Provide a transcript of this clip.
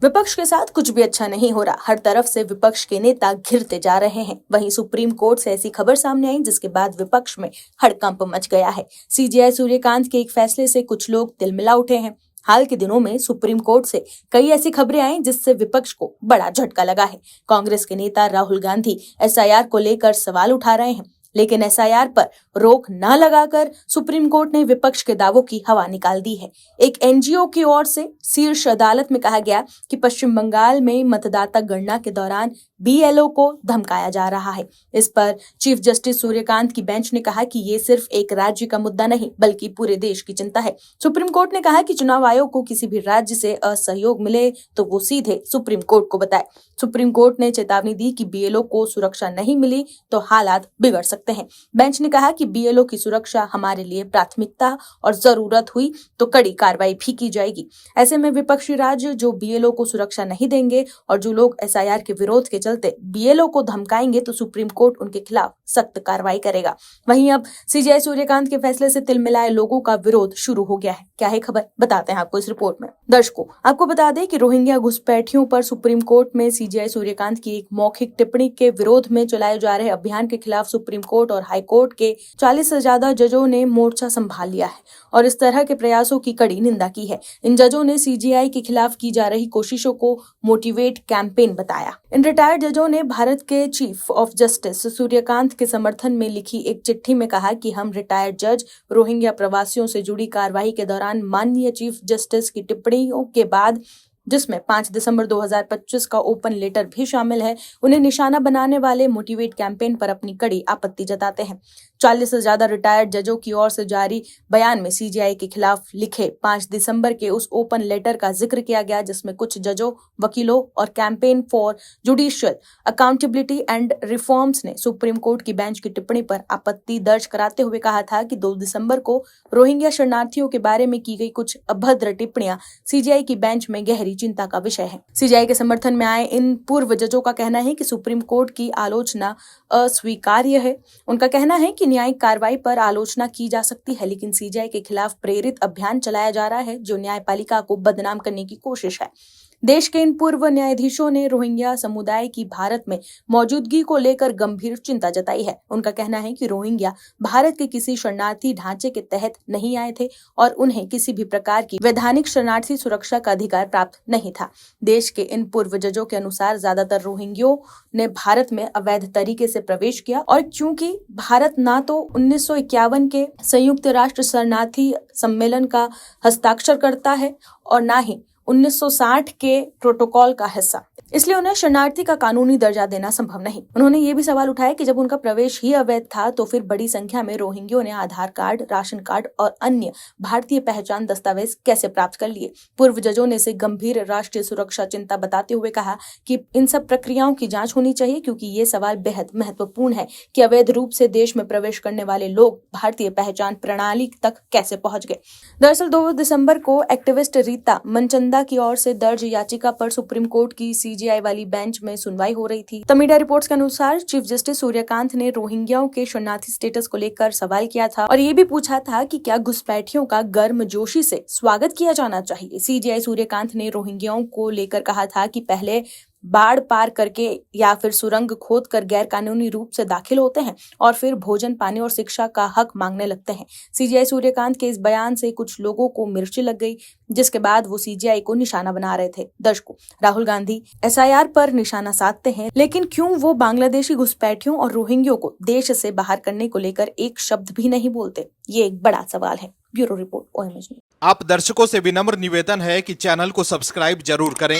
विपक्ष के साथ कुछ भी अच्छा नहीं हो रहा। हर तरफ से विपक्ष के नेता घिरते जा रहे हैं। वहीं सुप्रीम कोर्ट से ऐसी खबर सामने आई जिसके बाद विपक्ष में हड़कंप मच गया है। सीजेआई सूर्यकांत के एक फैसले से कुछ लोग तिलमिला उठे हैं। हाल के दिनों में सुप्रीम कोर्ट से कई ऐसी खबरें आई जिससे विपक्ष को बड़ा झटका लगा है। कांग्रेस के नेता राहुल गांधी एसआईआर को लेकर सवाल उठा रहे हैं, लेकिन एसआईआर पर रोक न लगाकर सुप्रीम कोर्ट ने विपक्ष के दावों की हवा निकाल दी है। एक एनजीओ की ओर से शीर्ष अदालत में कहा गया कि पश्चिम बंगाल में मतदाता गणना के दौरान बीएलओ को धमकाया जा रहा है। इस पर चीफ जस्टिस सूर्यकांत की बेंच ने कहा कि ये सिर्फ एक राज्य का मुद्दा नहीं बल्कि पूरे देश की चिंता है। सुप्रीम कोर्ट ने कहा कि चुनाव आयोग को किसी भी राज्य से असहयोग मिले तो वो सीधे सुप्रीम कोर्ट को बताए। सुप्रीम कोर्ट ने चेतावनी दी कि बीएलओ को सुरक्षा नहीं मिली तो हालात बिगड़ सकते हैं। बेंच ने कहा कि बीएलओ की सुरक्षा हमारे लिए प्राथमिकता और जरूरत हुई तो कड़ी कार्रवाई भी की जाएगी। ऐसे में विपक्षी राज्य जो बीएलओ को सुरक्षा नहीं देंगे और जो लोग एसआईआर के विरोध के चलते बीएलओ को धमकाएंगे तो सुप्रीम कोर्ट उनके खिलाफ सख्त कार्रवाई करेगा। वहीं अब सीजेआई सूर्यकांत के फैसले से तिलमिलाए लोगों का विरोध शुरू हो गया है। क्या है खबर, बताते हैं आपको इस रिपोर्ट में। दर्शकों, आपको बता दें कि रोहिंग्या घुसपैठियों पर सुप्रीम कोर्ट में सीजेआई सूर्यकांत की एक मौखिक टिप्पणी के विरोध में चलाए जा रहे अभियान के खिलाफ सुप्रीम कोर्ट और हाई कोर्ट के 40 से ज्यादा जजों ने मोर्चा संभाल लिया है और इस तरह के प्रयासों की कड़ी निंदा की है। इन जजों ने सीजेआई के खिलाफ की जा रही कोशिशों को मोटिवेट कैंपेन बताया। इन रिटायर्ड जजों ने भारत के चीफ ऑफ जस्टिस सूर्यकांत के समर्थन में लिखी एक चिट्ठी में कहा कि हम रिटायर्ड जज रोहिंग्या प्रवासियों से जुड़ी कार्रवाई के दौरान माननीय चीफ जस्टिस की टिप्पणियों के बाद, जिसमें 5 दिसंबर 2025 का ओपन लेटर भी शामिल है, उन्हें निशाना बनाने वाले मोटिवेट कैंपेन पर अपनी कड़ी आपत्ति जताते हैं। 40 से ज्यादा रिटायर्ड जजों की ओर से जारी बयान में सीजेआई के खिलाफ लिखे 5 दिसंबर के उस ओपन लेटर का जिक्र किया गया जिसमें कुछ जजों, वकीलों और campaign for judicial accountability and reforms ने सुप्रीम कोर्ट की बेंच की टिप्पणी पर आपत्ति दर्ज कराते हुए कहा था कि 2 दिसंबर को रोहिंग्या शरणार्थियों के बारे में की गई कुछ अभद्र टिप्पणियां सीजेआई की बेंच में गहरी चिंता का विषय है। सीजेआई के समर्थन में आए इन पूर्व जजों का कहना है कि सुप्रीम कोर्ट की आलोचना अस्वीकार्य है। उनका कहना है कि न्यायिक कार्रवाई पर आलोचना की जा सकती है, लेकिन सीजेआई के खिलाफ प्रेरित अभियान चलाया जा रहा है जो न्यायपालिका को बदनाम करने की कोशिश है। देश के इन पूर्व न्यायाधीशों ने रोहिंग्या समुदाय की भारत में मौजूदगी को लेकर गंभीर चिंता जताई है। उनका कहना है कि रोहिंग्या भारत के किसी शरणार्थी ढांचे के तहत नहीं आए थे और उन्हें किसी भी प्रकार की वैधानिक शरणार्थी सुरक्षा का अधिकार प्राप्त नहीं था। देश के इन पूर्व जजों के अनुसार ज्यादातर रोहिंग्यों ने भारत में अवैध तरीके से प्रवेश किया और क्योंकि भारत न तो 1951 के संयुक्त राष्ट्र शरणार्थी सम्मेलन का हस्ताक्षर करता है और न ही 1960 के प्रोटोकॉल का हिस्सा, इसलिए उन्हें शरणार्थी का कानूनी दर्जा देना संभव नहीं। उन्होंने ये भी सवाल उठाया कि जब उनका प्रवेश ही अवैध था तो फिर बड़ी संख्या में रोहिंग्यों ने आधार कार्ड, राशन कार्ड और अन्य भारतीय पहचान दस्तावेज कैसे प्राप्त कर लिए। पूर्व जजों ने इसे गंभीर राष्ट्रीय सुरक्षा चिंता बताते हुए कहा कि इन सब प्रक्रियाओं की जांच होनी चाहिए क्योंकि ये सवाल बेहद महत्वपूर्ण है कि अवैध रूप से देश में प्रवेश करने वाले लोग भारतीय पहचान प्रणाली तक कैसे पहुंच गए। दरअसल 2 दिसंबर को एक्टिविस्ट रीता मनचंदा की ओर से दर्ज याचिका पर सुप्रीम कोर्ट की सीजेआई वाली बेंच में सुनवाई हो रही थी। तब मीडिया रिपोर्ट्स के अनुसार चीफ जस्टिस सूर्यकांत ने रोहिंग्याओं के शरणार्थी स्टेटस को लेकर सवाल किया था और ये भी पूछा था कि क्या घुसपैठियों का गर्मजोशी से स्वागत किया जाना चाहिए। सीजेआई सूर्यकांत ने रोहिंग्याओं को लेकर कहा था कि पहले बाढ़ पार करके या फिर सुरंग खोद कर गैर कानूनी रूप से दाखिल होते हैं और फिर भोजन, पानी और शिक्षा का हक मांगने लगते हैं। सीजेआई सूर्यकांत के इस बयान से कुछ लोगों को मिर्ची लग गई जिसके बाद वो सीजेआई को निशाना बना रहे थे। दर्शकों, राहुल गांधी एसआईआर पर निशाना साधते हैं, लेकिन क्यों वो बांग्लादेशी घुसपैठियों और रोहिंग्यों को देश से बाहर करने को लेकर एक शब्द भी नहीं बोलते? ये एक बड़ा सवाल है। Bureau report, OMS news. आप दर्शकों से विनम्र निवेदन है कि चैनल को सब्सक्राइब जरूर करें